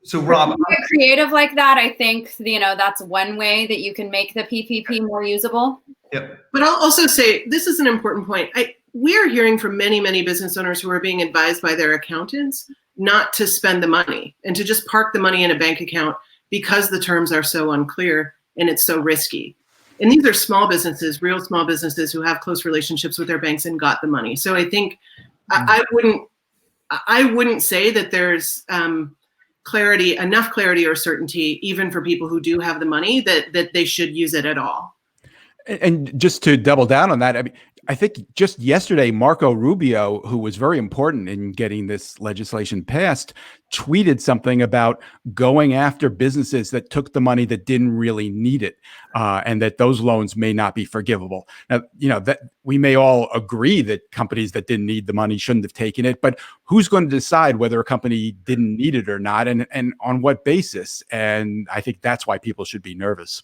So Rob, get creative like that, I think, that's one way that you can make the PPP more usable. Yep. But I'll also say, this is an important point. We're hearing from many, many business owners who are being advised by their accountants not to spend the money and to just park the money in a bank account because the terms are so unclear and it's so risky. And these are small businesses, real small businesses who have close relationships with their banks and got the money. So I think I wouldn't say that there's enough clarity or certainty, even for people who do have the money, that they should use it at all. And just to double down on that, I think just yesterday, Marco Rubio, who was very important in getting this legislation passed, tweeted something about going after businesses that took the money that didn't really need it, and that those loans may not be forgivable. Now, that we may all agree that companies that didn't need the money shouldn't have taken it, but who's going to decide whether a company didn't need it or not, and on what basis? And I think that's why people should be nervous.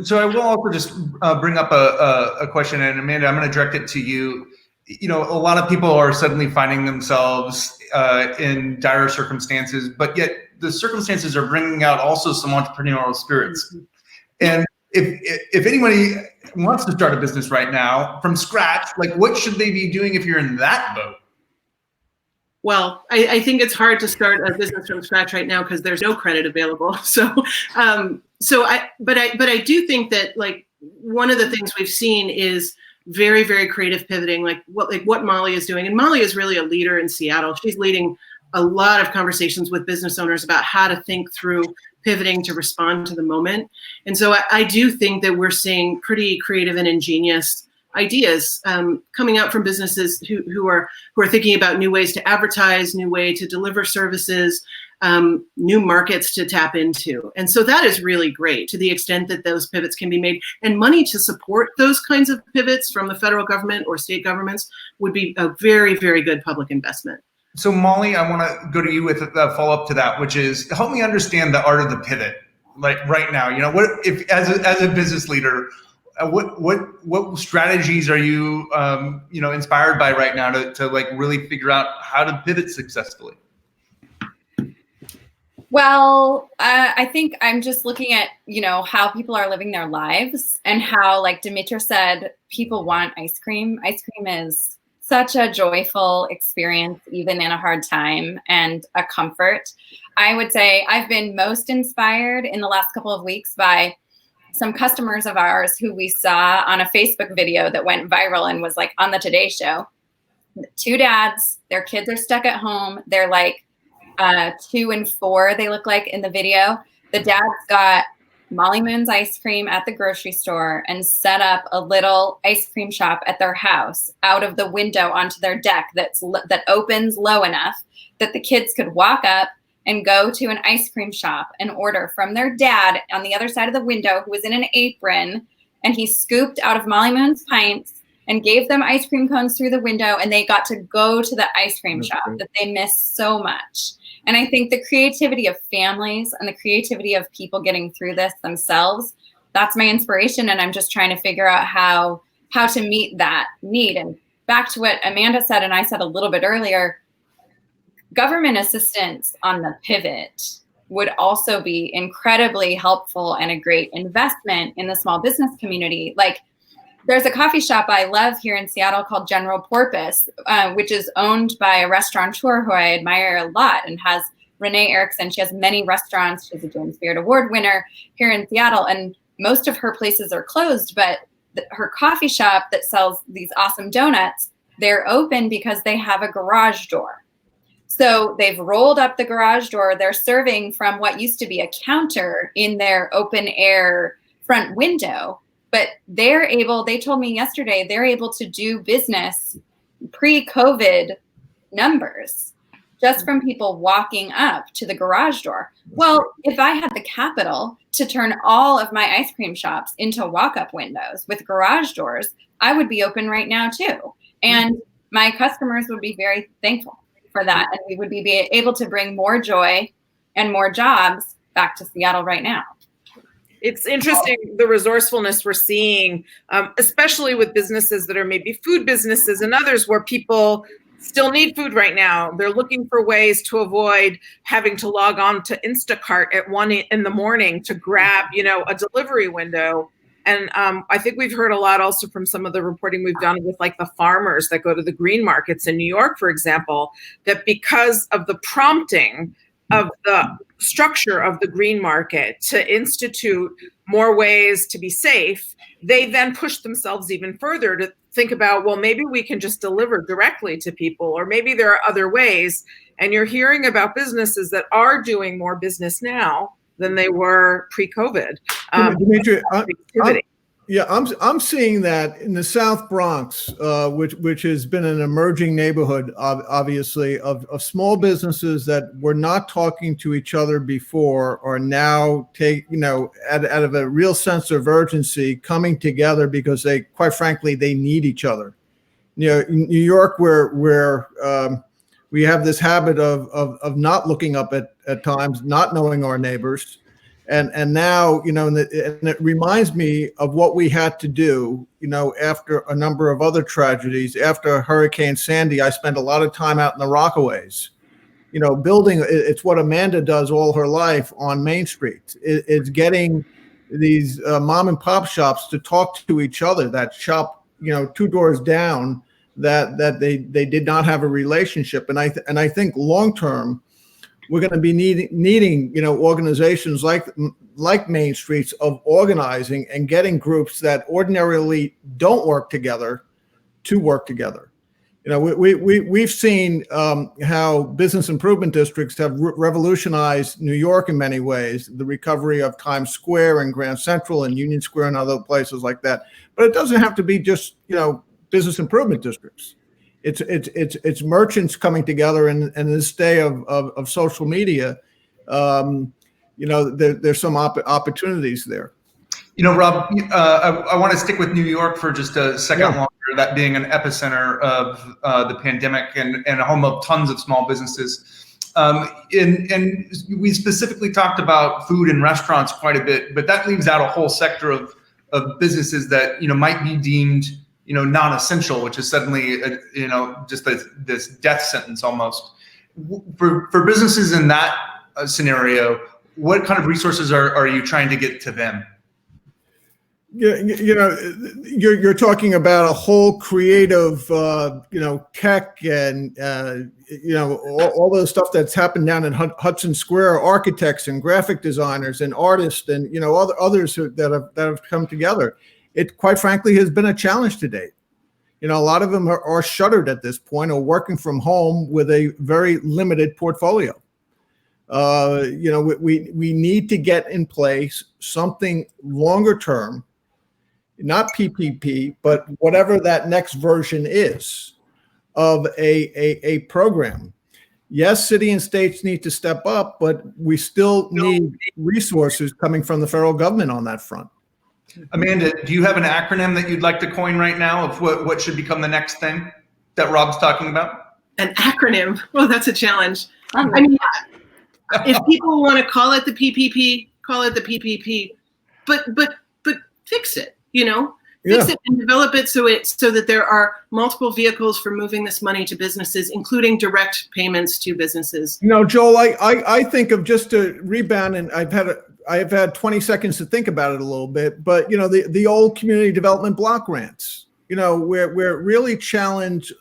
So I will also just bring up a question, and Amanda, I'm going to direct it to you. A lot of people are suddenly finding themselves in dire circumstances, but yet the circumstances are bringing out also some entrepreneurial spirits. And if anybody wants to start a business right now from scratch, what should they be doing if you're in that boat? Well, I think it's hard to start a business from scratch right now because there's no credit available. But I do think that one of the things we've seen is very, very creative pivoting, like what Molly is doing. And Molly is really a leader in Seattle. She's leading a lot of conversations with business owners about how to think through pivoting to respond to the moment. And so I do think that we're seeing pretty creative and ingenious ideas coming out from businesses who are thinking about new ways to advertise, new way to deliver services, new markets to tap into. And so that is really great to the extent that those pivots can be made, and money to support those kinds of pivots from the federal government or state governments would be a very, very good public investment. So Molly, I want to go to you with a follow-up to that, which is help me understand the art of the pivot. Right now, what if as a business leader, what strategies are you inspired by right now to really figure out how to pivot successfully? Well, I think I'm just looking at, how people are living their lives and how, like Dimitra said, people want ice cream. Ice cream is such a joyful experience, even in a hard time, and a comfort. I would say I've been most inspired in the last couple of weeks by some customers of ours who we saw on a Facebook video that went viral and was on the Today Show. 2 dads, their kids are stuck at home. They're 2 and 4, they look like in the video. The dad's got Molly Moon's ice cream at the grocery store and set up a little ice cream shop at their house out of the window onto their deck that opens low enough that the kids could walk up and go to an ice cream shop and order from their dad on the other side of the window, who was in an apron, and he scooped out of Molly Moon's pints and gave them ice cream cones through the window, and they got to go to the ice cream That's shop great. that they missed so much. And I think the creativity of families and the creativity of people getting through this themselves, that's my inspiration. And I'm just trying to figure out how to meet that need. And back to what Amanda said, and I said a little bit earlier, government assistance on the pivot would also be incredibly helpful and a great investment in the small business community. Like, there's a coffee shop I love here in Seattle called General Porpoise, which is owned by a restaurateur who I admire a lot and has Renee Erickson. She has many restaurants. She's a Joan Spirit Award winner here in Seattle. And most of her places are closed, but her coffee shop that sells these awesome donuts, they're open because they have a garage door. So they've rolled up the garage door. They're serving from what used to be a counter in their open air front window. But they told me yesterday, they're able to do business pre-COVID numbers just from people walking up to the garage door. Well, if I had the capital to turn all of my ice cream shops into walk-up windows with garage doors, I would be open right now too. And my customers would be very thankful for that. And we would be able to bring more joy and more jobs back to Seattle right now. It's interesting, the resourcefulness we're seeing, especially with businesses that are maybe food businesses and others where people still need food right now. They're looking for ways to avoid having to log on to Instacart at 1 in the morning to grab, a delivery window. And I think we've heard a lot also from some of the reporting we've done with like the farmers that go to the green markets in New York, for example, that because of the prompting of the structure of the green market to institute more ways to be safe, they then push themselves even further to think about, well, maybe we can just deliver directly to people, or maybe there are other ways. And you're hearing about businesses that are doing more business now than they were pre-COVID. Dimitri, I'm seeing that in the South Bronx, which has been an emerging neighborhood, obviously, of small businesses that were not talking to each other before are now out of a real sense of urgency coming together because they, quite frankly, they need each other. In New York, where we have this habit of not looking up at times, not knowing our neighbors. And now, and it reminds me of what we had to do, after a number of other tragedies. After Hurricane Sandy, I spent a lot of time out in the Rockaways, building. It's what Amanda does all her life on Main Street. It's getting these mom and pop shops to talk to each other, that shop, 2 doors down, that they did not have a relationship. And I think long term, we're going to be needing organizations like Main Streets of organizing and getting groups that ordinarily don't work together to work together. We've seen how business improvement districts have revolutionized New York in many ways, the recovery of Times Square and Grand Central and Union Square and other places like that. But it doesn't have to be just business improvement districts. It's merchants coming together, and in this day of social media, there's some opportunities there. Rob, I want to stick with New York for just a second longer, that being an epicenter of the pandemic and a home of tons of small businesses. And we specifically talked about food and restaurants quite a bit, but that leaves out a whole sector of businesses that might be deemed non-essential, which is suddenly, just this death sentence almost. For businesses in that scenario, what kind of resources are you trying to get to them? You're talking about a whole creative, tech and, all the stuff that's happened down in Hudson Square, architects and graphic designers and artists and, others that have come together. It, quite frankly, has been a challenge to date. A lot of them are shuttered at this point or working from home with a very limited portfolio. We need to get in place something longer term, not PPP, but whatever that next version is of a program. Yes, city and states need to step up, but we still need resources coming from the federal government on that front. Amanda, do you have an acronym that you'd like to coin right now of what should become the next thing that Rob's talking about? An acronym? Well, that's a challenge. I mean, if people want to call it the PPP, call it the PPP, but fix it, fix it and develop it so that there are multiple vehicles for moving this money to businesses, including direct payments to businesses. Joel, I think of, just to rebound, and I've had 20 seconds to think about it a little bit, but the old community development block grants, where it really challenged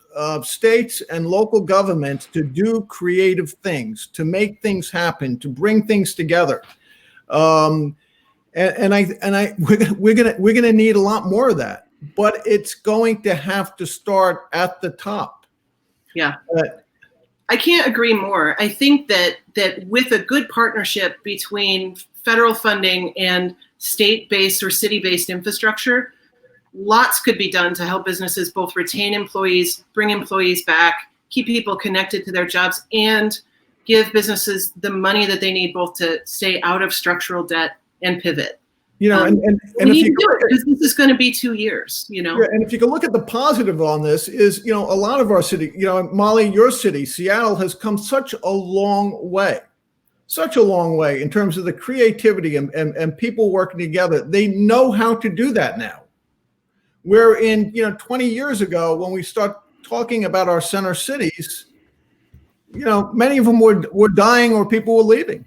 states and local governments to do creative things, to make things happen, to bring things together. We're gonna need a lot more of that, but it's going to have to start at the top. Yeah. I can't agree more. I think that with a good partnership between federal funding and state-based or city-based infrastructure, lots could be done to help businesses both retain employees, bring employees back, keep people connected to their jobs, and give businesses the money that they need both to stay out of structural debt and pivot. And we need to do it because this is going to be 2 years, Yeah, and if you can look at the positive on this is, a lot of our city, Molly, your city, Seattle, has come such a long way in terms of the creativity and people working together. They know how to do that now. Where in 20 years ago, when we start talking about our center cities, many of them were dying or people were leaving.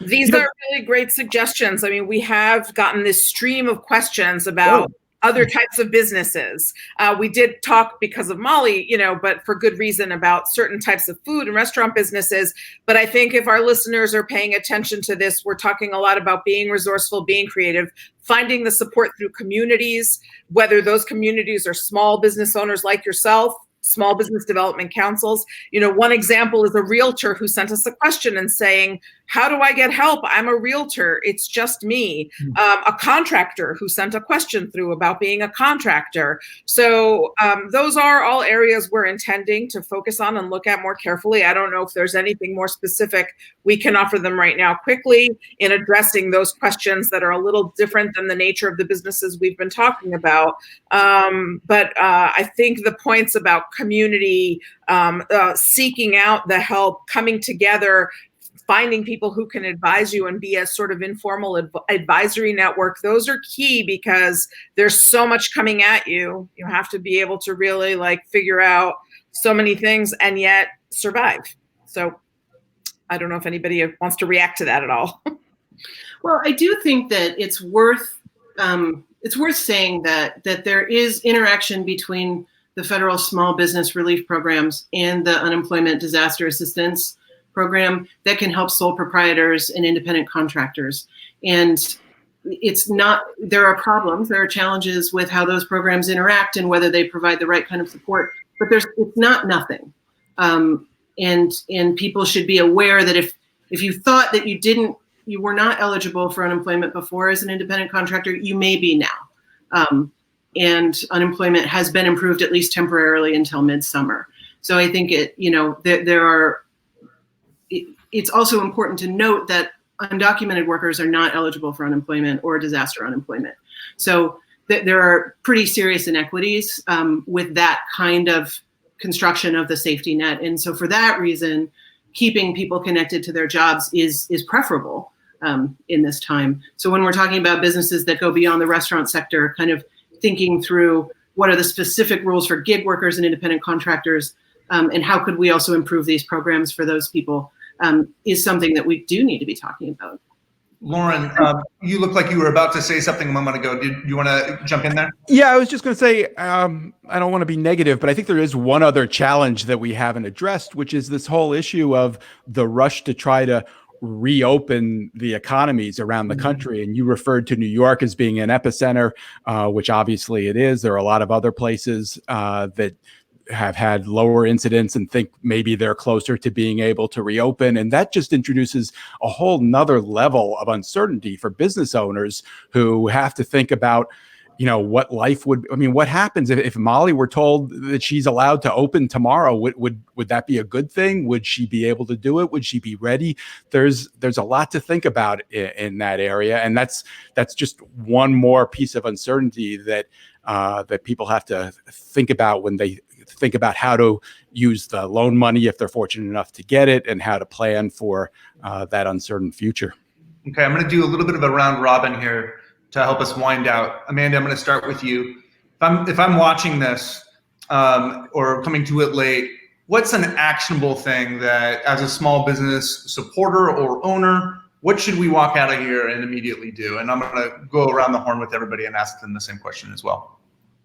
These are really great suggestions. I mean, we have gotten this stream of questions about other types of businesses. We did talk, because of Molly, but for good reason, about certain types of food and restaurant businesses. But I think if our listeners are paying attention to this, we're talking a lot about being resourceful, being creative, finding the support through communities, whether those communities are small business owners like yourself, small business development councils. One example is a realtor who sent us a question and saying, how do I get help? I'm a realtor. It's just me. A contractor who sent a question through about being a contractor. So those are all areas we're intending to focus on and look at more carefully. I don't know if there's anything more specific we can offer them right now quickly in addressing those questions that are a little different than the nature of the businesses we've been talking about. But I think the points about community, seeking out the help, coming together, finding people who can advise you and be a sort of informal advisory network, those are key, because there's so much coming at you. You have to be able to really figure out so many things and yet survive. So I don't know if anybody wants to react to that at all. Well, I do think that it's worth saying that there is interaction between the federal small business relief programs and the unemployment disaster assistance program that can help sole proprietors and independent contractors. And there are problems, there are challenges with how those programs interact and whether they provide the right kind of support, but it's not nothing. And people should be aware that if you thought that you were not eligible for unemployment before as an independent contractor, you may be now. And unemployment has been improved at least temporarily until midsummer. So I think it's also important to note that undocumented workers are not eligible for unemployment or disaster unemployment. So there are pretty serious inequities with that kind of construction of the safety net. And so for that reason, keeping people connected to their jobs is preferable in this time. So when we're talking about businesses that go beyond the restaurant sector, kind of thinking through what are the specific rules for gig workers and independent contractors, and how could we also improve these programs for those people, is something that we do need to be talking about. Loren, you look like you were about to say something a moment ago. Do you want to jump in there? Yeah, I was just going to say, I don't want to be negative, but I think there is one other challenge that we haven't addressed, which is this whole issue of the rush to try to reopen the economies around the country. And you referred to New York as being an epicenter, which obviously it is. There are a lot of other places that have had lower incidents and think maybe they're closer to being able to reopen. And that just introduces a whole nother level of uncertainty for business owners who have to think about, what life would, what happens if Molly were told that she's allowed to open tomorrow? Would that be a good thing? Would she be able to do it? Would she be ready? There's a lot to think about in that area. And that's just one more piece of uncertainty that people have to think about when they think about how to use the loan money if they're fortunate enough to get it, and how to plan for that uncertain future. Okay, I'm going to do a little bit of a round robin here to help us wind out. Amanda, I'm going to start with you. If I'm watching this or coming to it late, what's an actionable thing that, as a small business supporter or owner, what should we walk out of here and immediately do? And I'm going to go around the horn with everybody and ask them the same question as well.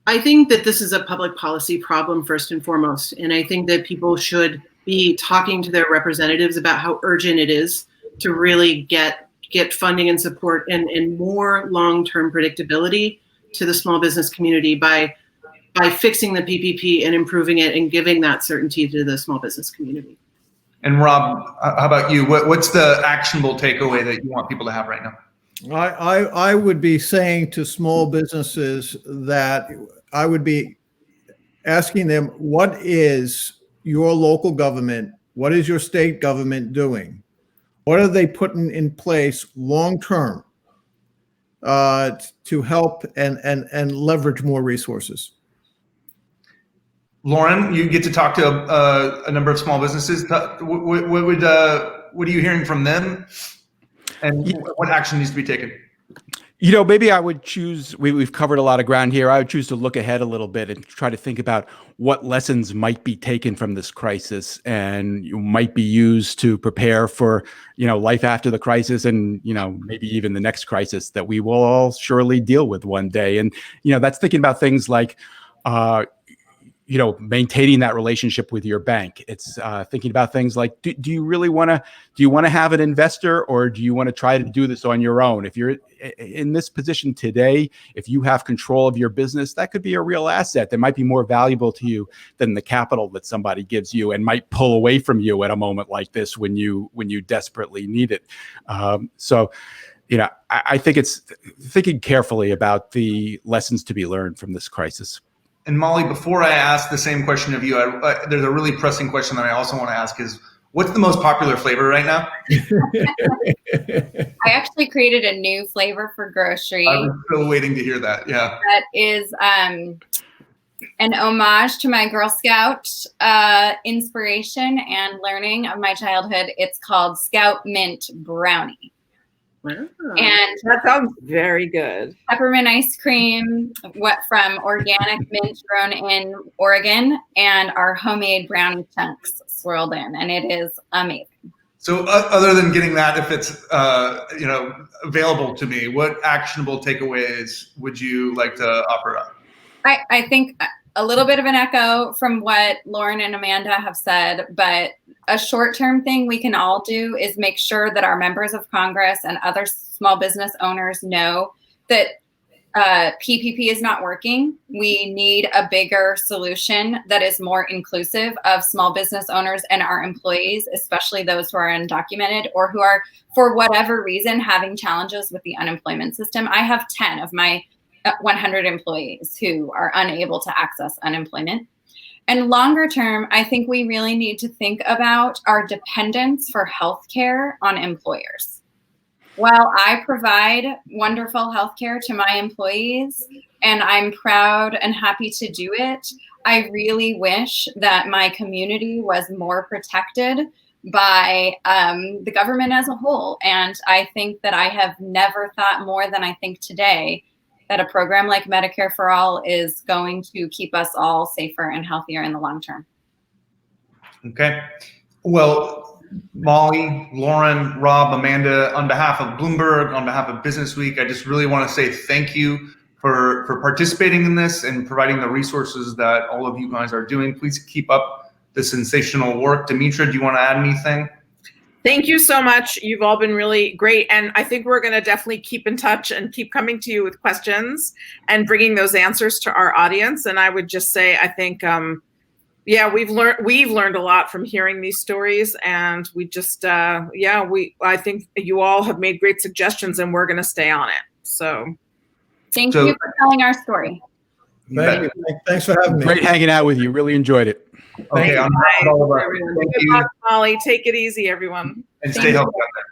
I think that this is a public policy problem first and foremost. And I think that people should be talking to their representatives about how urgent it is to really get funding and support and more long-term predictability to the small business community by fixing the PPP and improving it and giving that certainty to the small business community. And Rob, how about you? What's the actionable takeaway that you want people to have right now? I would be saying to small businesses that I would be asking them, what is your local government? What is your state government doing? What are they putting in place long-term to help and leverage more resources? Loren, you get to talk to a number of small businesses. What are you hearing from them, and what action needs to be taken? Maybe I would choose, we've covered a lot of ground here. I would choose to look ahead a little bit and try to think about what lessons might be taken from this crisis and might be used to prepare for, life after the crisis, and, maybe even the next crisis that we will all surely deal with one day. And, that's thinking about things like, maintaining that relationship with your bank. It's thinking about things like, do you really want to have an investor, or do you want to try to do this on your own? If you're in this position today, if you have control of your business, that could be a real asset that might be more valuable to you than the capital that somebody gives you and might pull away from you at a moment like this when you desperately need it. I think it's thinking carefully about the lessons to be learned from this crisis. And Molly, before I ask the same question of you, there's a really pressing question that I also want to ask is, what's the most popular flavor right now? I actually created a new flavor for grocery. I was still waiting to hear that. Yeah. That is an homage to my Girl Scout inspiration and learning of my childhood. It's called Scout Mint Brownie. Wow. And That sounds very good. peppermint ice cream, from organic mint grown in Oregon, and our homemade brownie chunks swirled in, and it is amazing. So other than getting that, if it's available to me, what actionable takeaways would you like to offer up? I think a little bit of an echo from what Loren and Amanda have said, but a short-term thing we can all do is make sure that our members of Congress and other small business owners know that PPP is not working. We need a bigger solution that is more inclusive of small business owners and our employees, especially those who are undocumented or who are, for whatever reason, having challenges with the unemployment system. I have 10 of my 100 employees who are unable to access unemployment. And longer term, I think we really need to think about our dependence for healthcare on employers. While I provide wonderful healthcare to my employees, and I'm proud and happy to do it, I really wish that my community was more protected by the government as a whole. And I think that I have never thought more than I think today that a program like Medicare for All is going to keep us all safer and healthier in the long term. Okay. Well, Molly, Loren, Rob, Amanda, on behalf of Bloomberg, on behalf of Business Week, I just really want to say thank you for participating in this and providing the resources that all of you guys are doing. Please keep up the sensational work. Demetra, do you want to add anything? Thank you so much. You've all been really great. And I think we're going to definitely keep in touch and keep coming to you with questions and bringing those answers to our audience. And I would just say, I think, we've learned a lot from hearing these stories. And we just, I think you all have made great suggestions and we're going to stay on it. So Thank So- you for telling our story. Thank you. Thanks for having me. Great hanging out with you. Really enjoyed it. Okay, on behalf of all of us, Everyone. thank Good you, luck, Molly. Take it easy, everyone. and stay healthy out there.